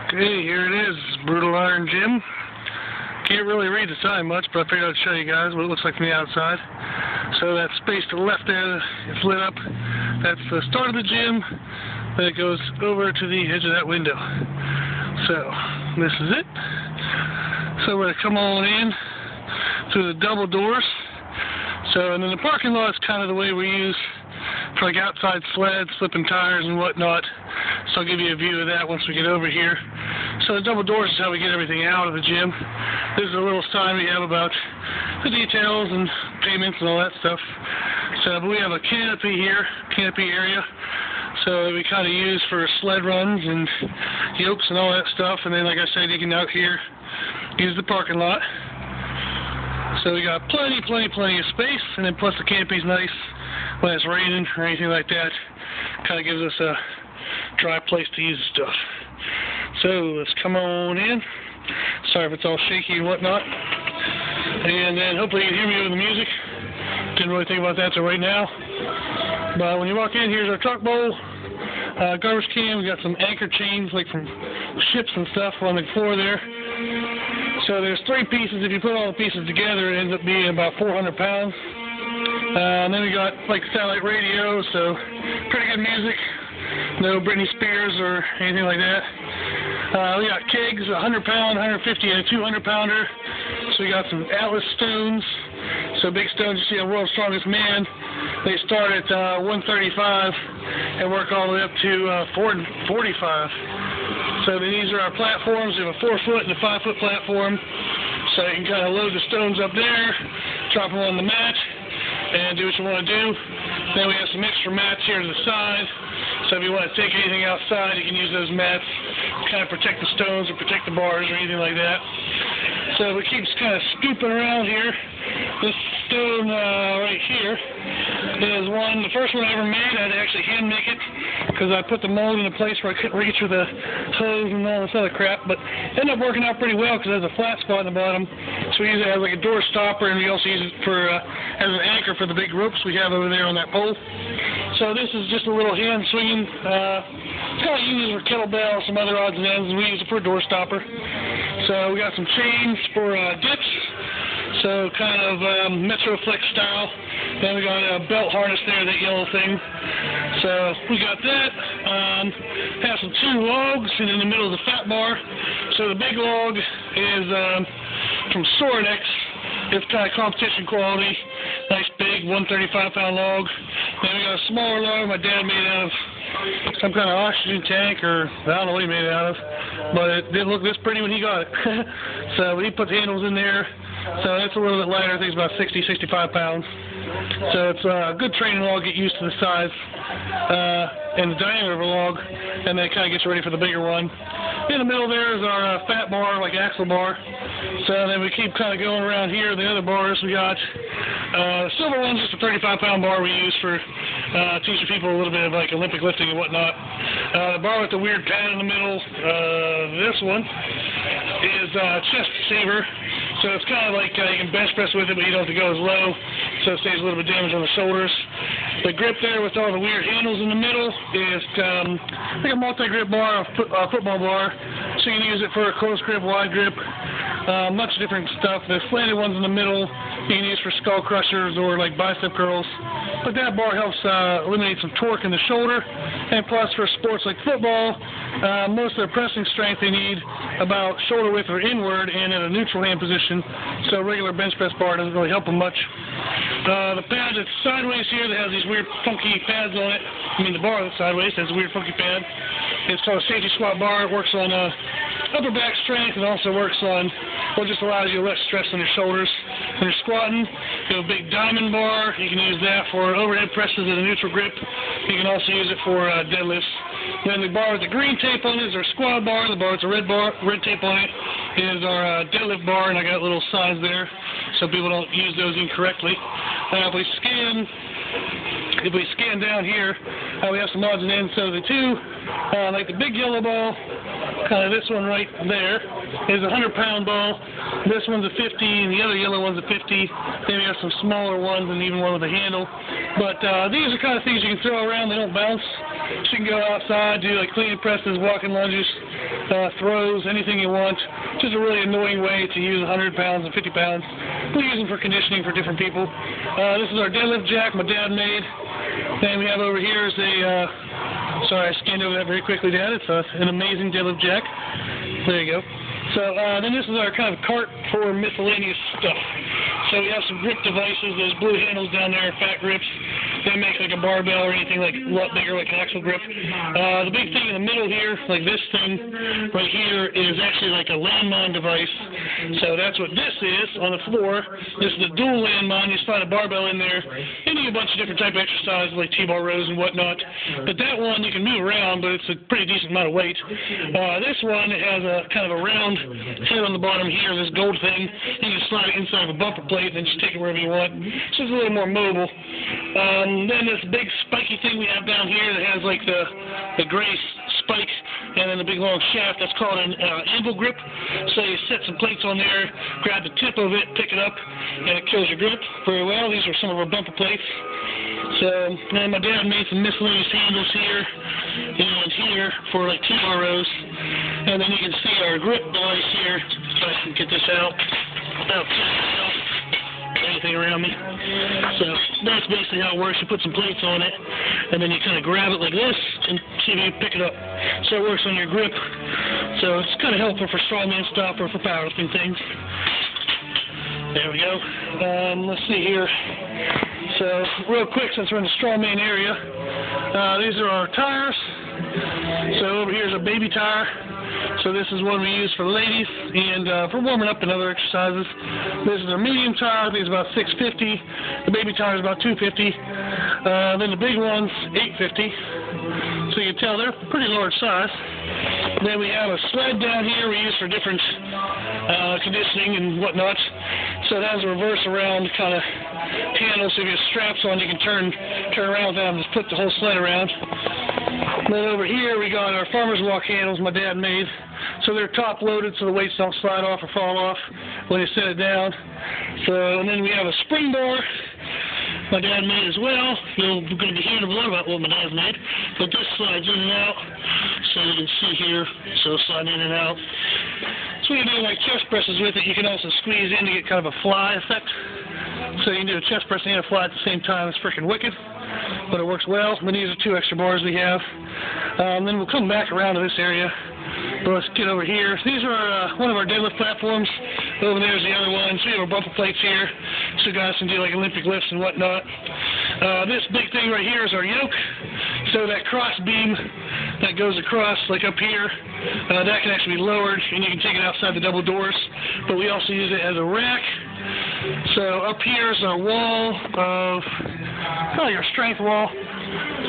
Okay, here it is, Brutal Iron Gym. Can't really read the sign much, but I figured I'd show you guys what it looks like from the outside. So that space to the left there is lit up. That's the start of the gym. Then it goes over to the edge of that window. So, this is it. So we're going to come on in through the double doors. So, and then the parking lot is kind of the way we use for like outside sleds, flipping tires and whatnot. So I'll give you a view of that once we get over here. So the double doors is how we get everything out of the gym. This is a little sign we have about the details and payments and all that stuff. So, but we have a canopy here, canopy area. So that we kind of use for sled runs and yokes and all that stuff. And then, like I said, you can out here use the parking lot. So we got plenty of space, and then plus the canopy's nice when it's raining or anything like that. Kind of gives us a dry place to use the stuff. So let's come on in. Sorry if it's all shaky and whatnot. And then hopefully you can hear me with the music. Didn't really think about that till right now. But when you walk in, here's our truck bowl, garbage can. We got some anchor chains like from ships and stuff on the floor there. So there's 3 pieces. If you put all the pieces together, it ends up being about 400 pounds. And then we got like satellite radio, so pretty good music. No Britney Spears or anything like that. We got kegs, 100 pound, 150, and a 200 pounder. So we got some Atlas stones. So big stones, you see a World's Strongest Man. They start at 135 and work all the way up to 445. So these are our platforms. We have a 4-foot and a 5-foot platform. So you can kind of load the stones up there, drop them on the mat, and do what you want to do. Then we have some extra mats here to the side. So if you want to take anything outside, you can use those mats to kind of protect the stones or protect the bars or anything like that. So we keep kind of scooping around here. This stone right here is the first one I ever made. I had to actually hand make it because I put the mold in a place where I couldn't reach with a hose and all this other crap. But it ended up working out pretty well because it has a flat spot in the bottom. So we use it as like a door stopper, and we also use it for as an anchor for the big ropes we have over there on that pole. So this is just a little hand swinging. It's kind of used for kettlebell, some other odds and ends, and we use it for a door stopper. So we got some chains for dips. So kind of Metroflex style. Then we got a belt harness there, that yellow thing. So we got that. Have some 2 logs, and in the middle is a fat bar. So the big log is from Soreness. It's kind of competition quality. Nice big 135-pound log. Then we got a smaller log my dad made out of some kind of oxygen tank, or I don't know what he made it out of. But it didn't look this pretty when he got it. So he put the handles in there. So it's a little bit lighter. I think it's about 60, 65 pounds. So it's a good training log. Get used to the size and the diameter of a log, and then it kind of gets ready for the bigger one. In the middle there is our fat bar, like axle bar. So then we keep kind of going around here. The other bars we got, the silver one's just a 35-pound bar we use for teaching people a little bit of like Olympic lifting and whatnot. The bar with the weird pad in the middle, this one is chest saver. So it's kind of like you can bench press with it, but you don't have to go as low, so it saves a little bit of damage on the shoulders. The grip there with all the weird handles in the middle is like a multi-grip bar, a football bar, so you can use it for a close grip, wide grip, much different stuff. The slanted ones in the middle you can use for skull crushers or like bicep curls. But that bar helps eliminate some torque in the shoulder, and plus for sports like football, most of the pressing strength they need about shoulder width or inward and in a neutral hand position, so a regular bench press bar doesn't really help them much. The pad that's sideways here that has these weird funky pads on it, the bar that's sideways has a weird funky pad. It's called a safety squat bar. It works on upper back strength, and also works on what just allows you less stress on your shoulders. When you're squatting, you have a big diamond bar. You can use that for overhead presses at a neutral grip. You can also use it for deadlifts. Then the bar with the green tape on it is our squat bar. The bar with the red tape on it is our deadlift bar, and I got little signs there so people don't use those incorrectly. If we scan down here, we have some odds and ends. So the two, like the big yellow ball, kind of this one right there, is a 100-pound ball. This one's a 50, and the other yellow one's a 50. Then we have some smaller ones and even one with a handle. But these are kind of things you can throw around. They don't bounce. So you can go outside, do like clean and presses, walking lunges, throws, anything you want. Just a really annoying way to use 100 pounds and 50 pounds. We use them for conditioning for different people. This is our Deadlift Jack my dad made. And we have over here is a, sorry I scanned over that very quickly, Dad. It's an amazing Deadlift Jack. There you go. So then this is our kind of cart for miscellaneous stuff. So we have some grip devices, those blue handles down there, fat grips. They make like a barbell or anything like a lot bigger, like an axle grip. The big thing in the middle here, like this thing right here, is actually like a landmine device. So that's what this is on the floor. This is the dual landmine. You slide a barbell in there, and you do a bunch of different type of exercises like T-bar rows and whatnot. But that one you can move around, but it's a pretty decent amount of weight. This one has a kind of a round head on the bottom here, this gold thing. You can slide it inside of a bumper plate and just take it wherever you want. So it's a little more mobile. Then this big spiky thing we have down here that has like the gray spike and then the big long shaft, that's called an anvil grip. So you set some plates on there, grab the tip of it, pick it up, and it kills your grip very well. These are some of our bumper plates. So then my dad made some miscellaneous handles here and here for like T-bar rows. And then you can see our grip device here. If I can get this out. Anything around me. So that's basically how it works. You put some plates on it, and then you kind of grab it like this and see if you can pick it up. So it works on your grip. So it's kind of helpful for strongman stuff or for powerlifting things. There we go. Let's see here. So real quick, since we're in the strongman area, these are our tires. So over here is a baby tire. So this is one we use for ladies and for warming up and other exercises. This is a medium tire. I think it's about 650. The baby tire is about 250. Then the big one's 850. So you can tell they're pretty large size. Then we have a sled down here we use for different conditioning and whatnot. So it has a reverse around kind of handle, so if you have straps on, you can turn around without having to put the whole sled around. Then over here we got our farmer's walk handles my dad made. So they're top loaded so the weights don't slide off or fall off when you set it down. So, and then we have a spring bar my dad made as well. You're going to be hearing a lot about what my dad's made. But this slides in and out, so you can see here, so slide in and out. So when you're doing like chest presses with it, you can also squeeze in to get kind of a fly effect. So you can do a chest press and a fly at the same time. It's freaking wicked, but it works well. Then these are 2 extra bars we have. Then we'll come back around to this area. But let's get over here. These are one of our deadlift platforms. Over there is the other one. So we have our bumper plates here, so guys can do like Olympic lifts and whatnot. This big thing right here is our yoke. So that cross beam that goes across, like up here, that can actually be lowered, and you can take it outside the double doors. But we also use it as a rack. So up here is our wall of, probably our strength wall.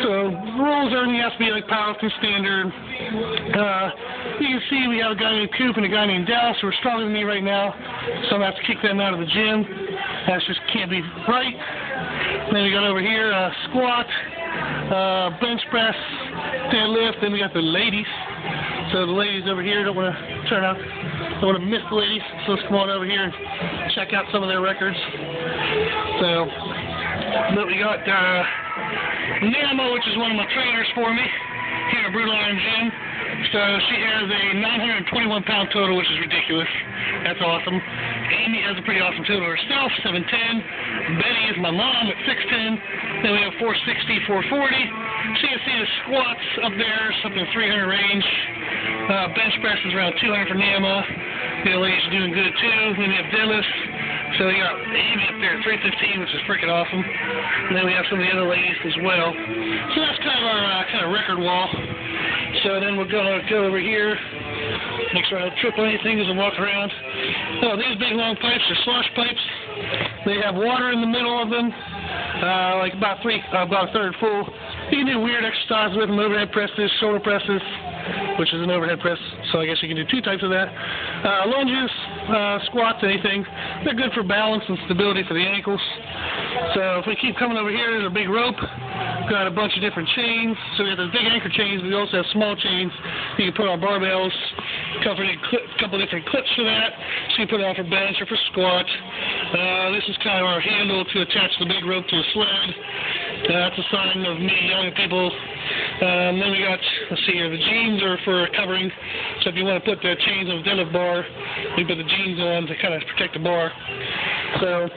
So rules, everything has to be like powerlifting standard. You can see we have a guy named Coop and a guy named Dallas who are stronger than me right now, so I'm going to have to kick them out of the gym. That just can't be right. Then we got over here squat, bench press, deadlift. Then we got the ladies. So the ladies over here don't want to miss the ladies. So let's come on over here and check out some of their records. So, but we got Namo, which is one of my trainers for me here at Brutal Iron Gym. So she has a 921-pound total, which is ridiculous. That's awesome. Amy has a pretty awesome total herself, 710. Betty is my mom at 610. Then we have 460, 440. So you can see the squats up there, something 300 range. Bench press is around 200 for Nama. The ladies are doing good too. Then we have deadlifts. So we got Amy up there at 315, which is freaking awesome. And then we have some of the other ladies as well. So that's kind of our kind of record wall. So then we're going to go over here. Make sure I don't trip on anything as I walk around. Oh, these big long pipes are slosh pipes. They have water in the middle of them, like about a third full. You can do weird exercises with them, overhead presses, shoulder presses, which is an overhead press, so I guess you can do 2 types of that. Lunges, squats, anything. They're good for balance and stability for the ankles. So if we keep coming over here, there's a big rope. We've got a bunch of different chains. So we have those big anchor chains, but we also have small chains you can put on barbells. A couple different clips for that. So you can put it on for bench or for squat. This is kind of our handle to attach the big rope to a sled. That's a sign of me young people. Then we got, let's see here, the jeans are for covering. So if you want to put the chains on the deadlift bar, you put the jeans on to kind of protect the bar. So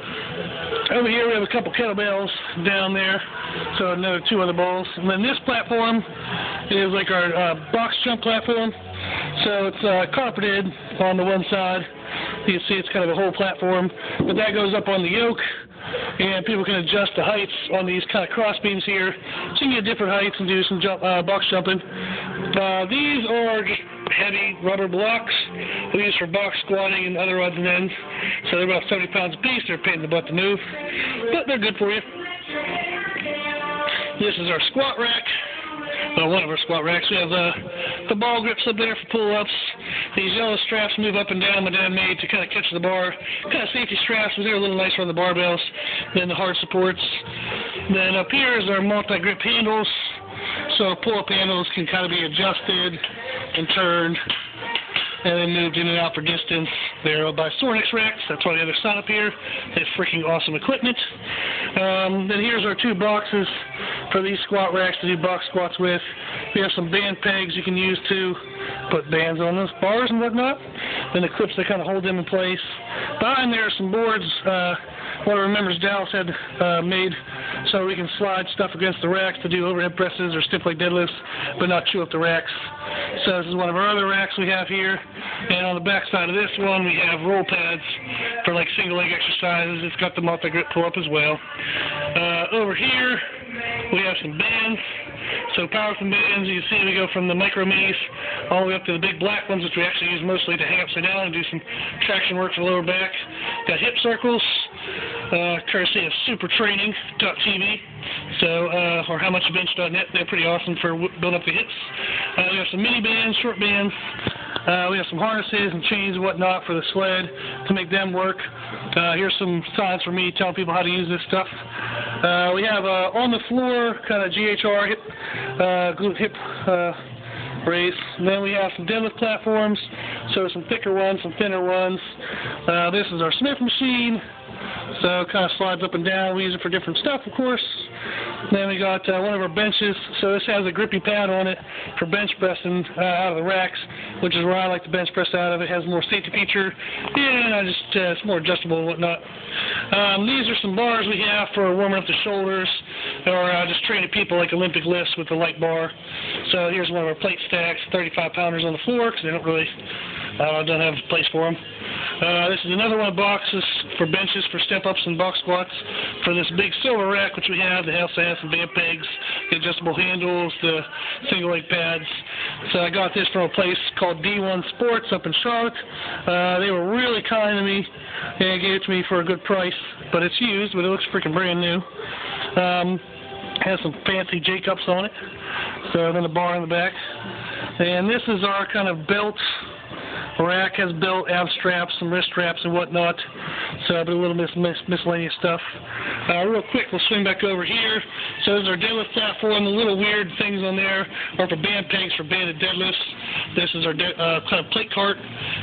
over here we have a couple kettlebells down there. So another 2 other balls. And then this platform is like our box jump platform. So it's carpeted on the one side. You can see it's kind of a whole platform. But that goes up on the yoke. And people can adjust the heights on these kind of cross beams here, so you can get different heights and do some box jumping. These are just heavy rubber blocks we use for box squatting and other odds and ends. So they're about 70 pounds a piece. They're a pain in the butt to move, but they're good for you. This is our squat rack. One of our squat racks. We have the ball grips up there for pull-ups. These yellow straps move up and down. My dad made to kind of catch the bar. Kind of safety straps, but they're a little nicer on the barbells than the hard supports. Then up here is our multi-grip handles. So pull-up handles can kind of be adjusted and turned and then moved in and out for distance. They're by Soreness Racks. That's why the other side up here. They have freaking awesome equipment. Then here's our 2 boxes for these squat racks to do box squats with. We have some band pegs you can use to put bands on those bars and whatnot. Then the clips that kind of hold them in place. Behind there are some boards one of our members, Dallas, had made so we can slide stuff against the racks to do overhead presses or stiff leg deadlifts, but not chew up the racks. So this is one of our other racks we have here. And on the back side of this one, we have roll pads for like single leg exercises. It's got the multi-grip pull-up as well. Over here, we have some bands. So powerlifting bands, you see we go from the micro minis all the way up to the big black ones, which we actually use mostly to hang upside down and do some traction work for the lower back. Got hip circles, courtesy of supertraining.tv, so, or howmuchbench.net. They're pretty awesome for building up the hips. We have some mini bands, short bands. We have some harnesses and chains and whatnot for the sled to make them work. Here's some signs for me telling people how to use this stuff. We have on the floor kind of GHR hip raise. And then we have some deadlift platforms, so some thicker ones, some thinner ones. This is our Smith machine, so it kind of slides up and down. We use it for different stuff, of course. Then we got one of our benches, so this has a grippy pad on it for bench pressing out of the racks, which is where I like to bench press out of. It has more safety feature, and it's more adjustable and whatnot. These are some bars we have for warming up the shoulders, or just training people like Olympic lifts with the light bar. So here's one of our plate stacks, 35-pounders on the floor, because they don't really, don't have a place for them. This is another one of the boxes for benches, for step-ups and box squats, for this big silver rack, which we have. They also have some band pegs, the adjustable handles, the single leg pads. So I got this from a place called D1 Sports up in Charlotte. They were really kind to me and gave it to me for a good price, but it's used, but it looks freaking brand new. Has some fancy J-cups on it, so then a bar in the back. And this is our kind of belt rack. Has belt, ab straps, some wrist straps and whatnot, so a little miscellaneous stuff. Real quick, we'll swing back over here. So this is our deadlift platform. The little weird things on there are for band pegs for banded deadlifts. This is our kind of plate cart,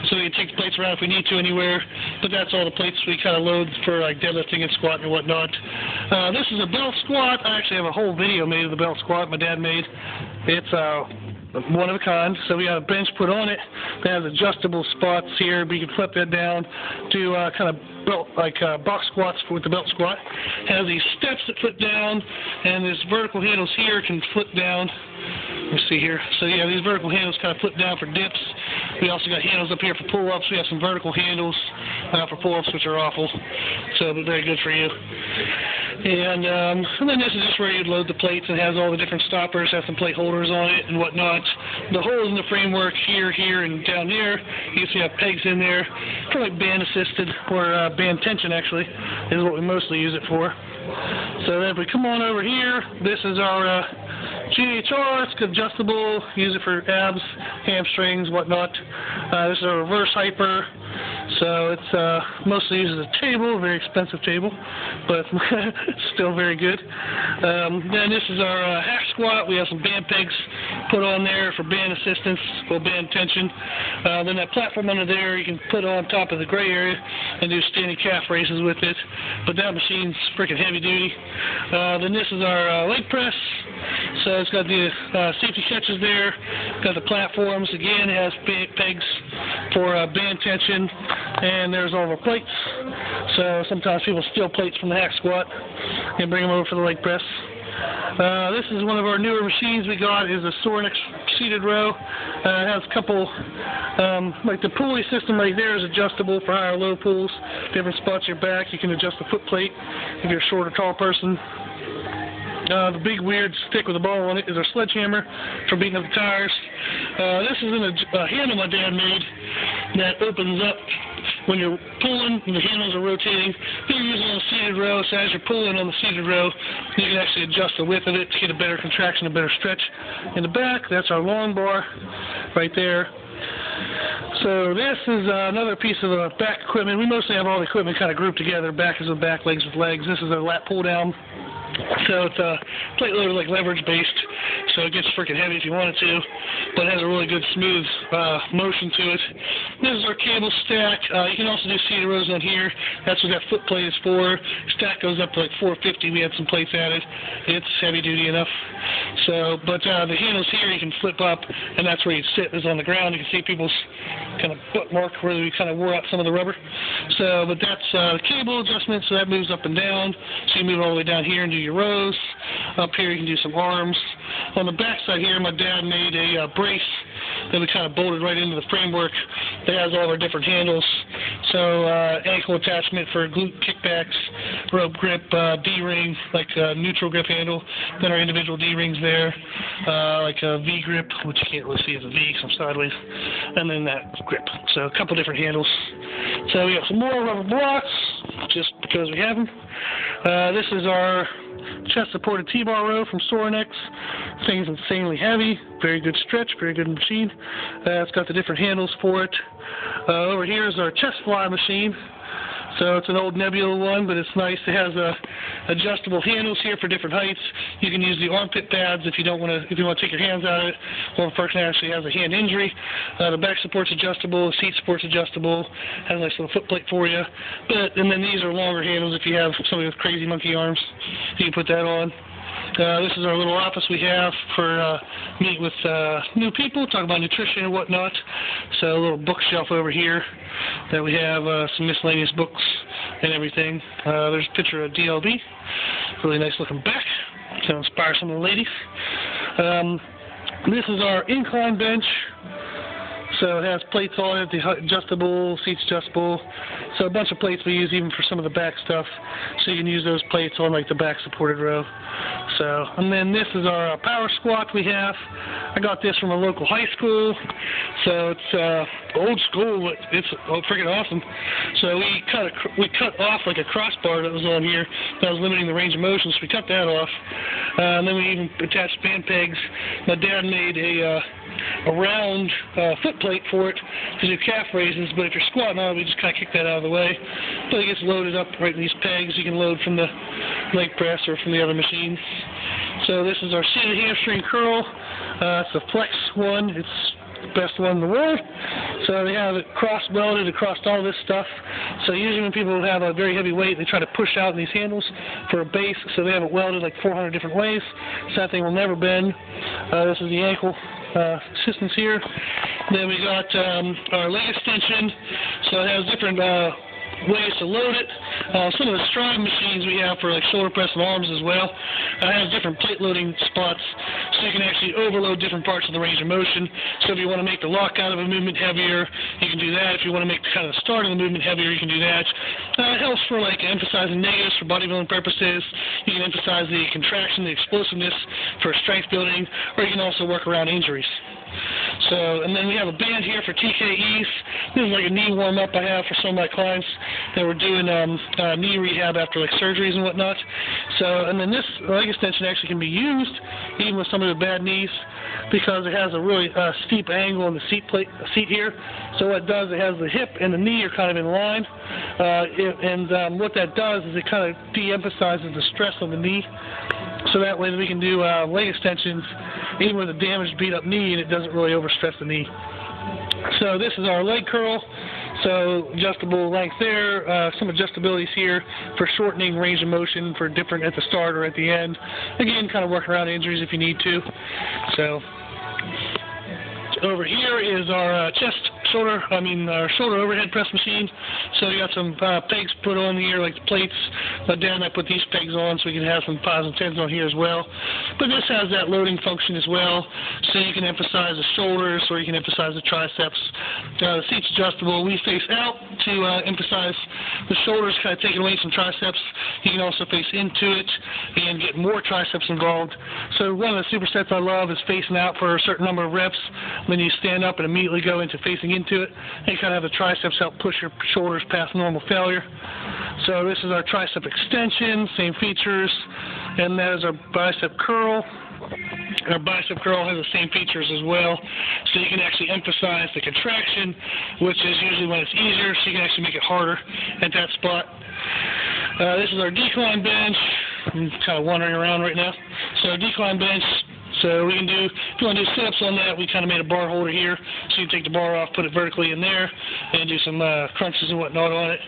so we can take the plates around if we need to anywhere, but that's all the plates we kind of load for like deadlifting and squatting and whatnot. This is a belt squat. I actually have a whole video made of the belt squat my dad made. It's one of a kind. So we got a bench put on it that has adjustable spots here, but you can flip that down to kind of belt, like box squats with the belt squat. It has these steps that flip down, and these vertical handles here can flip down. Let me see here. So yeah, these vertical handles kind of flip down for dips. We also got handles up here for pull-ups. We have some vertical handles for pull-ups, which are awful, so they're very good for you. And then this is just where you'd load the plates, and has all the different stoppers, has some plate holders on it and whatnot. The holes in the framework here, and down there, you see have pegs in there, for like band assisted, or band tension actually, is what we mostly use it for. So then if we come on over here, this is our GHR. It's adjustable, use it for abs, hamstrings, whatnot. This is a reverse hyper. So it's mostly used as a table, a very expensive table, but still very good. Then this is our hack squat. We have some band pegs put on there for band assistance, or band tension. Then that platform under there you can put on top of the gray area and do standing calf raises with it. But that machine's freaking heavy duty. Then this is our leg press. So it's got the safety catches there, got the platforms. Again, it has pegs for band tension, and there's all of our plates. So sometimes people steal plates from the hack squat and bring them over for the leg press. This is one of our newer machines we got, is a Soreness Seated Row. It has a couple, like the pulley system right there is adjustable for high or low pulls. Different spots of your back, you can adjust the foot plate if you're a short or tall person. The big weird stick with a ball on it is our Sledgehammer for beating up the tires. This is a handle my dad made that opens up when you're pulling and the handles are rotating. You're using on the seated row, so as you're pulling on the seated row, you can actually adjust the width of it to get a better contraction, a better stretch in the back. That's our long bar right there. So this is another piece of back equipment. We mostly have all the equipment kind of grouped together. Back is with back, legs with legs. This is a Lat Pull Down. So it's plate loader, like leverage based, so it gets freaking heavy if you want it to, but it has a really good smooth motion to it. This is our cable stack. You can also do seated rows on here. That's what that foot plate is for. Stack goes up to like 450. We had some plates added. It's heavy duty enough. So, but the handles here you can flip up, and that's where you sit, is on the ground. You can see people's kind of foot mark where we kind of wore out some of the rubber. So, but that's the cable adjustment, so that moves up and down. So you move it all the way down here and do your rows. Up here you can do some arms. On the back side here, my dad made a brace that we kind of bolted right into the framework that has all our different handles. So ankle attachment for glute kickbacks, rope grip, D-ring, like a neutral grip handle. Then our individual D-rings there, like a V-grip, which you can't really see as a V because I'm sideways, and then that grip. So a couple different handles. So we have some more rubber blocks, just because we have them. This is our chest-supported T-bar row from Soreness. This thing is insanely heavy, very good stretch, very good machine. It's got the different handles for it. Over here is our chest fly machine. So it's an old Nebula one, but it's nice. It has adjustable handles here for different heights. You can use the armpit pads if you don't want to. If you want to take your hands out of it, or if a person actually has a hand injury. The back support's adjustable. The seat support's adjustable. Has a nice little foot plate for you. And then these are longer handles if you have somebody with crazy monkey arms. You can put that on. This is our little office we have for meet with new people, talk about nutrition and whatnot. So a little bookshelf over here that we have some miscellaneous books and everything. There's a picture of DLB, really nice looking back to inspire some of the ladies. This is our incline bench. So it has plates on it, the adjustable, seats adjustable. So a bunch of plates we use even for some of the back stuff. So you can use those plates on like the back supported row. So, and then this is our power squat we have. I got this from a local high school. So it's old school, but it's freaking awesome. So we cut off like a crossbar that was on here that was limiting the range of motion, so we cut that off. And then we even attached band pegs. My dad made a round foot plate for it to do calf raises, but if you're squatting on it, we just kind of kick that out of the way. But it gets loaded up right in these pegs. You can load from the leg press or from the other machines. So this is our seated hamstring curl. It's a flex one. It's the best one in the world. So they have it cross-welded across all this stuff. So usually when people have a very heavy weight, they try to push out these handles for a base, so they have it welded like 400 different ways. So that thing will never bend. This is the ankle assistance here. Then we got our leg extension. So it has different ways to load it. Some of the stride machines we have for like shoulder press and arms as well has different plate loading spots, so you can actually overload different parts of the range of motion. So if you want to make the lockout of a movement heavier, you can do that. If you want to make kind of the start of the movement heavier, you can do that. It helps for like emphasizing negatives for bodybuilding purposes. You can emphasize the contraction, the explosiveness for strength building, or you can also work around injuries. So, and then we have a band here for TKEs. This is like a knee warm-up I have for some of my clients that were doing knee rehab after like surgeries and whatnot. So, and then this leg extension actually can be used even with some of the bad knees because it has a really steep angle in the seat here. So what it does, it has the hip and the knee are kind of in line. What that does is it kind of de-emphasizes the stress on the knee. So that way we can do leg extensions even with a damaged, beat-up knee, and it doesn't really overstress the knee. So this is our leg curl. So adjustable length there, some adjustabilities here for shortening range of motion for different at the start or at the end. Again, kind of work around injuries if you need to. So over here is our our shoulder overhead press machine. So you got some pegs put on here, like the plates. My dad and I put these pegs on so we can have some 5s and 10s on here as well. But this has that loading function as well, so you can emphasize the shoulders or you can emphasize the triceps. The seat's adjustable. We face out to emphasize the shoulders, kind of taking away some triceps. You can also face into it and get more triceps involved. So one of the supersets I love is facing out for a certain number of reps. Then you stand up and immediately go into facing into it. And you kind of have the triceps help push your shoulders past normal failure. So this is our tricep extension, same features. And that is our bicep curl. Our bicep curl has the same features as well. So you can actually emphasize the contraction, which is usually when it's easier, so you can actually make it harder at that spot. This is our decline bench. I'm kind of wandering around right now. So decline bench. So we can do, if you want to do sit-ups on that, we kind of made a bar holder here. So you can take the bar off, put it vertically in there, and do some crunches and whatnot on it.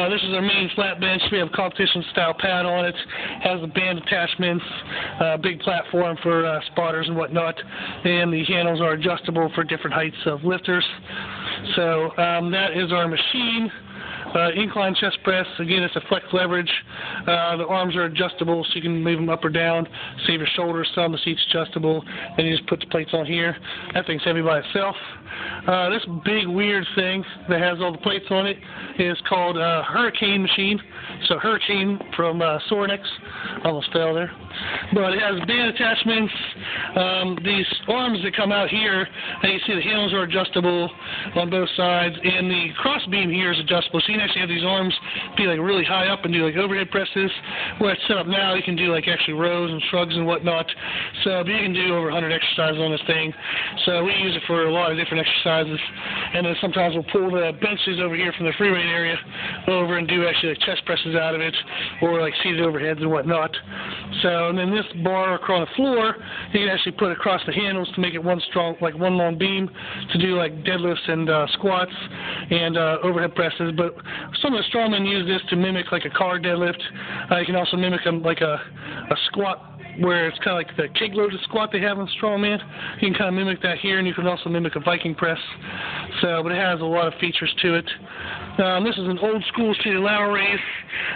This is our main flat bench. We have a competition-style pad on it. Has the band attachments, big platform for spotters and whatnot. And the handles are adjustable for different heights of lifters. So that is our machine. Incline chest press, again, it's a flex leverage. The arms are adjustable, so you can move them up or down, save your shoulders some. The seat's adjustable, and you just put the plates on here. That thing's heavy by itself. This big weird thing that has all the plates on it is called a Hurricane machine. So Hurricane from Soreness, almost fell there. But it has band attachments. These arms that come out here, and you see the handles are adjustable on both sides, and the cross beam here is adjustable. So you can actually have these arms be like really high up and do like overhead presses. Where it's set up now, you can do like actually rows and shrugs and whatnot. So you can do over 100 exercises on this thing. So we use it for a lot of different exercises. And then sometimes we'll pull the benches over here from the free weight area over and do actually like chest presses out of it, or like seated overheads and whatnot. So, and then this bar across the floor, you can actually put across the handles to make it one long beam to do like deadlifts and squats and overhead presses. But some of the strongmen use this to mimic like a car deadlift. You can also mimic like a squat, where it's kind of like the keg loaded squat they have in strongman. You can kind of mimic that here, and you can also mimic a Viking press. So, but it has a lot of features to it. This is an old school seated lateral raise.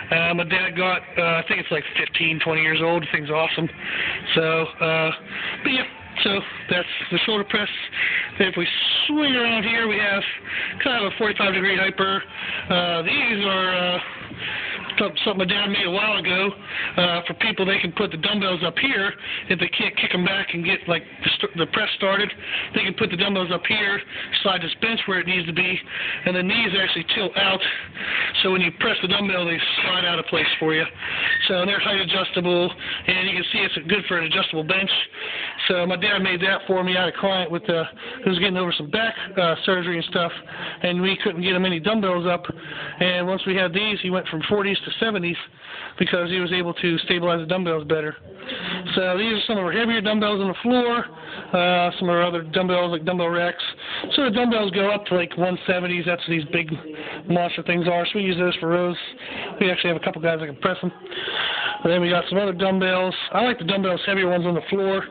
My dad got, I think it's like 15, 20 years old. The thing's awesome. So, but yeah. So that's the shoulder press. If we swing around here, we have kind of a 45-degree hyper. These are something my dad made a while ago for people. They can put the dumbbells up here if they can't kick them back and get like the press started. They can put the dumbbells up here, slide this bench where it needs to be, and the knees actually tilt out. So when you press the dumbbell, they slide out of place for you. So they're height adjustable, and you can see it's good for an adjustable bench. So my dad made that for me. I had a client with who was getting over some back surgery and stuff, and we couldn't get him any dumbbells up. And once we had these, he went from 40s to 70s because he was able to stabilize the dumbbells better. So these are some of our heavier dumbbells on the floor. Some of our other dumbbells like Dumbbell Racks. So the dumbbells go up to like 170s. That's what these big monster things are. So we use those for rows. We actually have a couple guys that can press them. And then we got some other dumbbells. I like the dumbbells, heavier ones on the floor.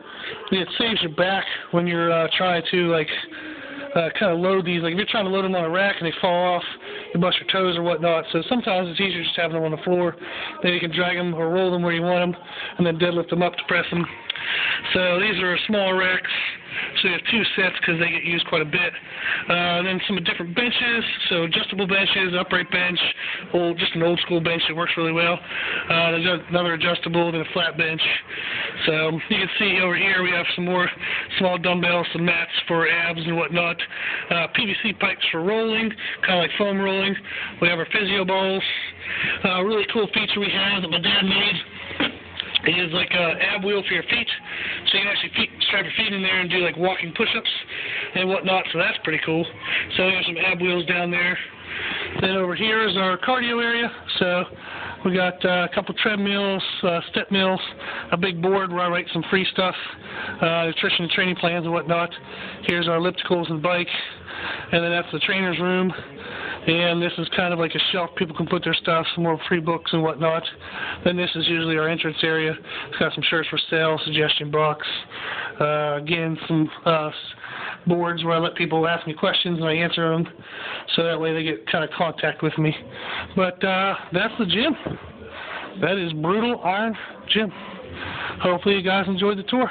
It saves your back when you're trying to like kind of load these. Like if you're trying to load them on a rack and they fall off, you bust your toes or whatnot. So sometimes it's easier just having them on the floor. Then you can drag them or roll them where you want them, and then deadlift them up to press them. So these are smaller racks. So we have 2 sets because they get used quite a bit. Then some different benches, so adjustable benches, upright bench, just an old school bench that works really well. There's another adjustable, then a flat bench. So you can see over here we have some more small dumbbells, some mats for abs and whatnot. PVC pipes for rolling, kind of like foam rolling. We have our physio balls. A really cool feature we have that my dad made is like an ab wheel for your feet, so you can actually strap your feet in there and do like walking push-ups and whatnot, so that's pretty cool. So we have some ab wheels down there. Then over here is our cardio area, so we got a couple treadmills, step mills, a big board where I write some free stuff, nutrition and training plans and whatnot. Here's our ellipticals and bike, and then that's the trainer's room. And this is kind of like a shelf people can put their stuff, some more free books and whatnot. Then this is usually our entrance area. It's got some shirts for sale, suggestion box. Again, some boards where I let people ask me questions and I answer them, so that way they get kind of contact with me. But that's the gym. That is Brutal Iron Gym. Hopefully you guys enjoyed the tour.